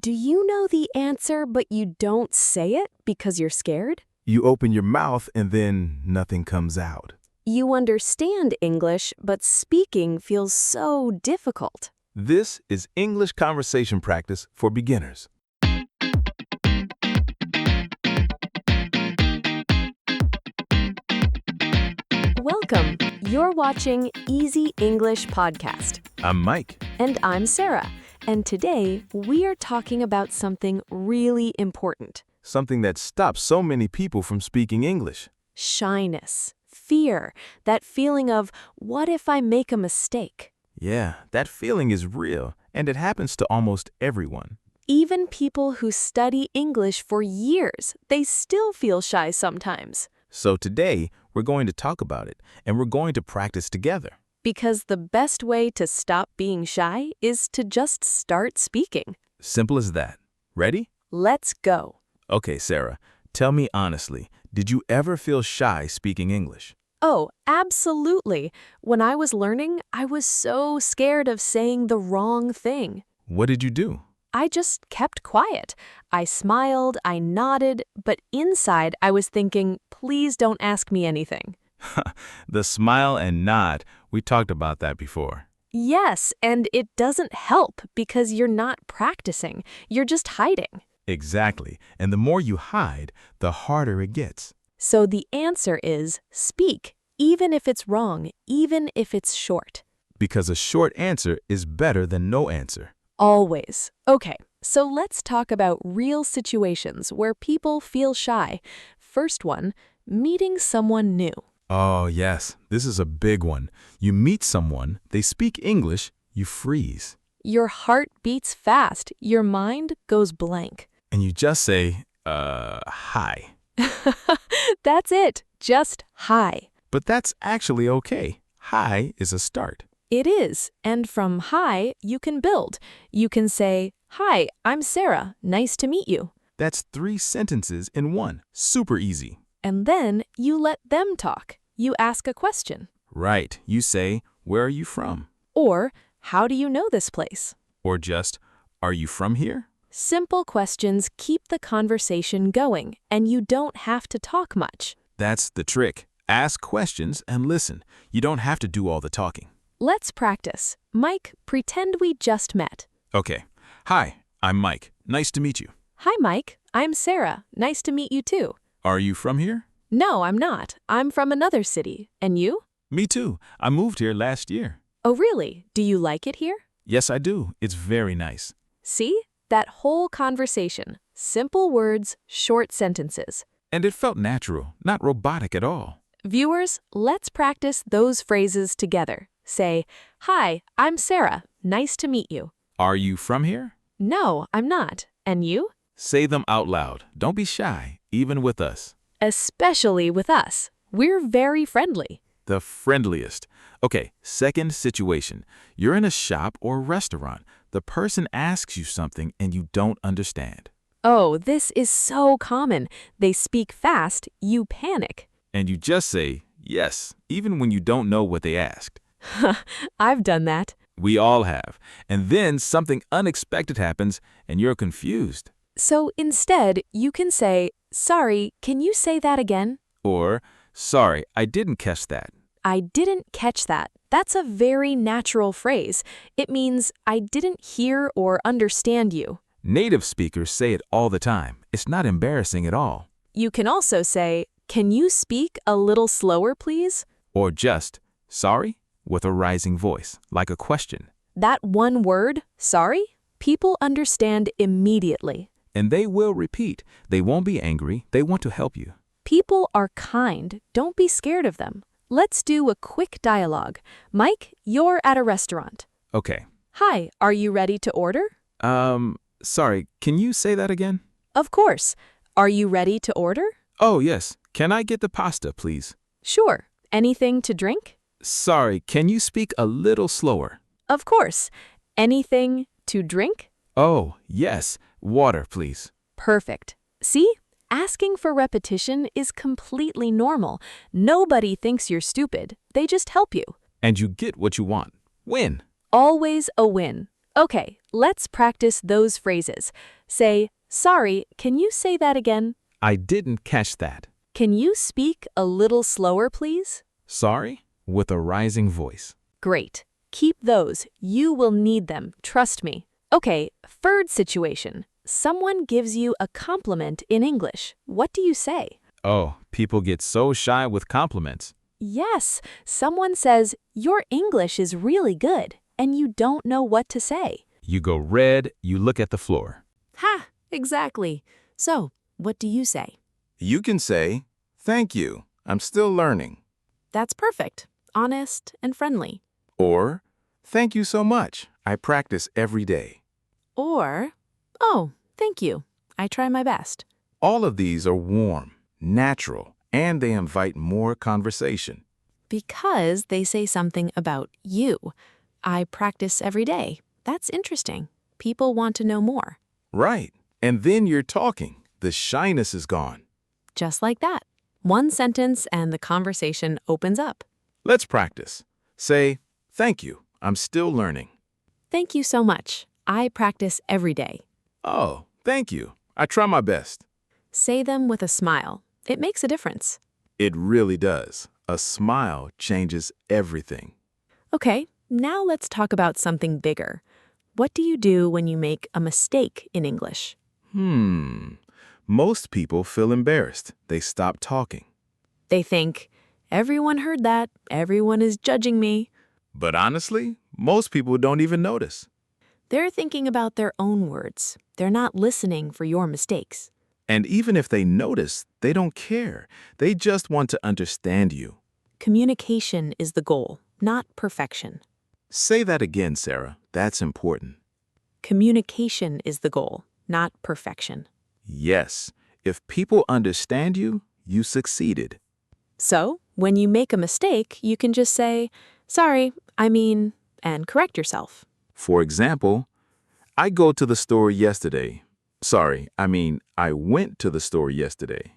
Do you know the answer, but you don't say it because you're scared? You open your mouth and then nothing comes out. You understand English, but speaking feels so difficult. This is English conversation practice for beginners. Welcome. You're watching Easy English Podcast. I'm Mike. And I'm Sarah. And today, we are talking about something really important. Something that stops so many people from speaking English. Shyness. Fear. That feeling of, what if I make a mistake? Yeah, that feeling is real, and it happens to almost everyone. Even people who study English for years, they still feel shy sometimes. So today, we're going to talk about it, and we're going to practice together. Because the best way to stop being shy is to just start speaking. Simple as that. Ready? Let's go. Okay, Sarah, tell me honestly, did you ever feel shy speaking English? Oh, absolutely. When I was learning, I was so scared of saying the wrong thing. What did you do? I just kept quiet. I smiled, I nodded, but inside I was thinking, please don't ask me anything. The smile and nod, we talked about that before. Yes, and it doesn't help because you're not practicing. You're just hiding. Exactly, and the more you hide, the harder it gets. So the answer is speak, even if it's wrong, even if it's short. Because a short answer is better than no answer. Always. Okay, so let's talk about real situations where people feel shy. First one, meeting someone new. Oh, yes, this is a big one. You meet someone, they speak English, you freeze. Your heart beats fast, your mind goes blank. And you just say, hi. That's it, just hi. But that's actually okay. Hi is a start. It is, and from hi, you can build. You can say, hi, I'm Sarah, nice to meet you. That's 3 sentences in one. Super easy. And then you let them talk. You ask a question. Right. You say, where are you from? Or, how do you know this place? Or just, are you from here? Simple questions keep the conversation going, and you don't have to talk much. That's the trick. Ask questions and listen. You don't have to do all the talking. Let's practice. Mike, pretend we just met. Okay. Hi, I'm Mike. Nice to meet you. Hi, Mike. I'm Sarah. Nice to meet you too. Are you from here? No, I'm not. I'm from another city. And you? Me too. I moved here last year. Oh, really? Do you like it here? Yes, I do. It's very nice. See? That whole conversation. Simple words, short sentences. And it felt natural, not robotic at all. Viewers, let's practice those phrases together. Say, hi, I'm Sarah. Nice to meet you. Are you from here? No, I'm not. And you? Say them out loud. Don't be shy, even with us. Especially with us. We're very friendly. The friendliest. Okay, second situation. You're in a shop or restaurant. The person asks you something and you don't understand. Oh, this is so common. They speak fast, you panic. And you just say, yes, even when you don't know what they asked. I've done that. We all have. And then something unexpected happens and you're confused. So instead, you can say, sorry, can you say that again? Or, sorry, I didn't catch that. I didn't catch that. That's a very natural phrase. It means I didn't hear or understand you. Native speakers say it all the time. It's not embarrassing at all. You can also say, can you speak a little slower, please? Or just, sorry, with a rising voice, like a question. That one word, sorry, people understand immediately. And they will repeat. They won't be angry. They want to help you. People are kind. Don't be scared of them. Let's do a quick dialogue. Mike, you're at a restaurant. Okay. Hi, are you ready to order? Sorry, can you say that again? Of course. Are you ready to order? Oh, yes. Can I get the pasta, please? Sure. Anything to drink? Sorry, can you speak a little slower? Of course. Anything to drink? Oh, yes. Water, please. Perfect. See? Asking for repetition is completely normal. Nobody thinks you're stupid. They just help you. And you get what you want. Win. Always a win. Okay, Let's practice those phrases. Say, sorry, can you say that again? I didn't catch that. Can you speak a little slower, please? Sorry? With a rising voice. Great. Keep those. You will need them, trust me. Okay, third situation. Someone gives you a compliment in English. What do you say? Oh, people get so shy with compliments. Yes, someone says, your English is really good, and you don't know what to say. You go red, you look at the floor. Ha, exactly. So, what do you say? You can say, "Thank you, I'm still learning." That's perfect, honest, and friendly. Or, "Thank you so much, I practice every day." Or, oh, thank you. I try my best. All of these are warm, natural, and they invite more conversation. Because they say something about you. I practice every day. That's interesting. People want to know more. Right. And then you're talking. The shyness is gone. Just like that. One sentence and the conversation opens up. Let's practice. Say, "Thank you, I'm still learning." Thank you so much. I practice every day. Oh, thank you. I try my best. Say them with a smile. It makes a difference. It really does. A smile changes everything. Okay, now let's talk about something bigger. What do you do when you make a mistake in English? Most people feel embarrassed. They stop talking. They think, everyone heard that, everyone is judging me. But honestly, most people don't even notice. They're thinking about their own words. They're not listening for your mistakes. And even if they notice, they don't care. They just want to understand you. Communication is the goal, not perfection. Say that again, Sarah. That's important. Communication is the goal, not perfection. Yes, if people understand you, you succeeded. So, when you make a mistake, you can just say, sorry, and correct yourself. For example, I go to the store yesterday. Sorry, I went to the store yesterday.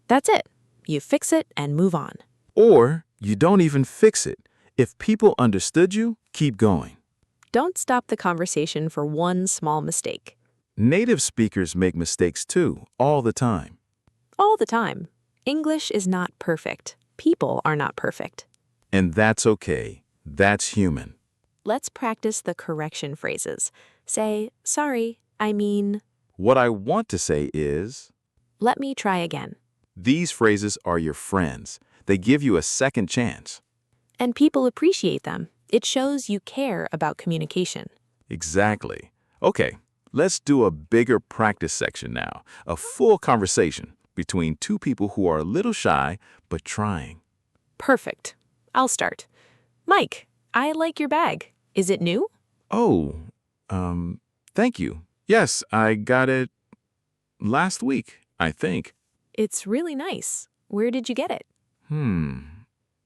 That's it. You fix it and move on. Or you don't even fix it. If people understood you, keep going. Don't stop the conversation for one small mistake. Native speakers make mistakes too, all the time. All the time. English is not perfect. People are not perfect. And that's okay. That's human. Let's practice the correction phrases. Say, sorry, What I want to say is, let me try again. these phrases are your friends. They give you a second chance. And people appreciate them. It shows you care about communication. Exactly. Okay, let's do a bigger practice section now. A full conversation between two people who are a little shy, but trying. Perfect. I'll start. Mike, I like your bag. Is it new? Oh, thank you. Yes, I got it last week, I think. It's really nice. Where did you get it?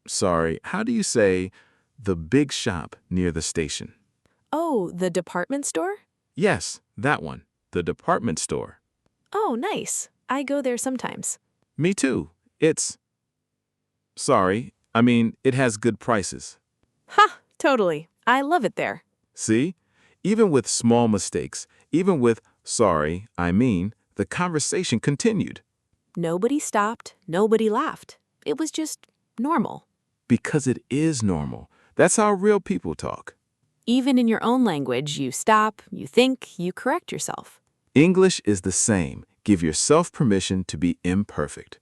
Sorry, how do you say the big shop near the station? Oh, the department store? Yes, that one. The department store. Oh, nice. I go there sometimes. Me too. It has good prices. Ha! Totally. I love it there. See? Even with small mistakes, even with the conversation continued. Nobody stopped. Nobody laughed. It was just normal. Because it is normal. That's how real people talk. Even in your own language, you stop, you think, you correct yourself. English is the same. Give yourself permission to be imperfect.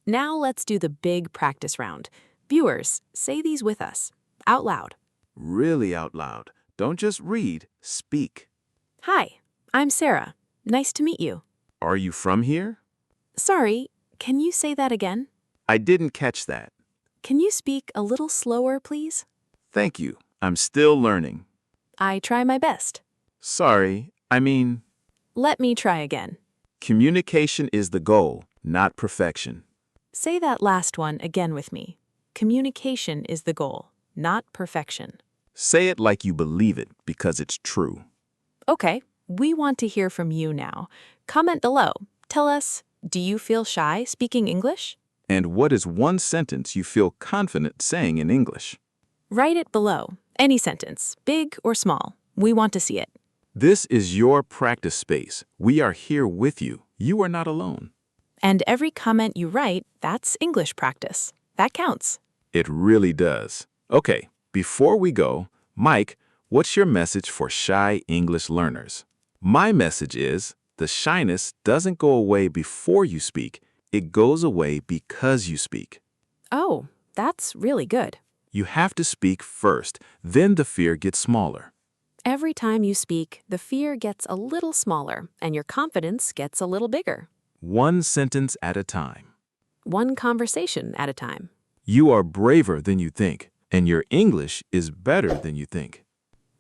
Now let's do the big practice round. Viewers, say these with us, out loud. Really out loud. Don't just read, speak. Hi, I'm Sarah. Nice to meet you. Are you from here? Sorry, can you say that again? I didn't catch that. Can you speak a little slower, please? Thank you. I'm still learning. I try my best. Sorry, Let me try again. communication is the goal, not perfection. Say that last one again with me. Communication is the goal, not perfection. Say it like you believe it because it's true. Okay, we want to hear from you now. Comment below. Tell us, do you feel shy speaking English? And what is one sentence you feel confident saying in English? Write it below. Any sentence, big or small. We want to see it. This is your practice space. We are here with you. You are not alone. And every comment you write, that's English practice. That counts. It really does. Okay, before we go, Mike, what's your message for shy English learners? My message is the shyness doesn't go away before you speak. It goes away because you speak. Oh, that's really good. You have to speak first, then the fear gets smaller. Every time you speak, the fear gets a little smaller and your confidence gets a little bigger. One sentence at a time. One conversation at a time. You are braver than you think, and your English is better than you think.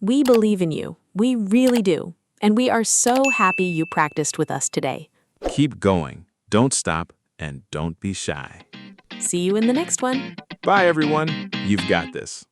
We believe in you. We really do. And we are so happy you practiced with us today. Keep going, don't stop, and don't be shy. See you in the next one. Bye, everyone. You've got this.